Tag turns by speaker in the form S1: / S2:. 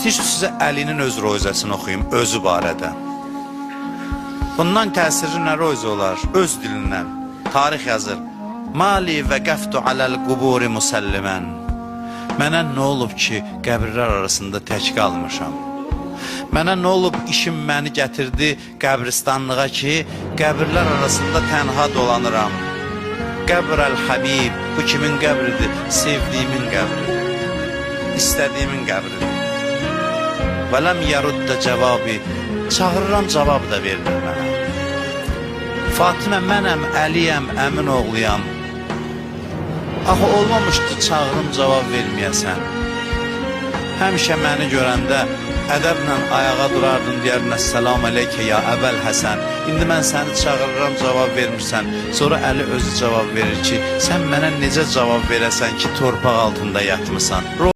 S1: İstəyirsiniz sizə Əlinin öz roizəsini oxuyum, özü barədə. Bundan təsirli nə roizə olar? Öz dilindən. Tarix yazır. Mali və qəftu aləl quburi musallimən. Mənə nə olub ki, qəbirlər arasında tək qalmışam? Mənə nə olub işim məni gətirdi qəbristanlığa ki, qəbirlər arasında tənha dolanıram? Qəbr əl-Habib, bu kimin qəbridir? Sevdiyimin qəbridir. İstədiyimin qəbridir. Və ləm yəruddə cavabı, çağırıram, cavab da verilir mənə. Fatimə, mənəm, Əliyəm, əmin oğluyam. Axı olmamışdı çağırım, cavab verməyəsən. Həmişə məni görəndə ədəblə ayağa durardın, deyərdin, Əssəlamu aleykə ya Əbəl Həsən. İndi mən səni çağırıram, cavab vermirsən. Sonra Əli özü cavab verir ki, sən mənə necə cavab verəsən ki, torpaq altında yatmısan?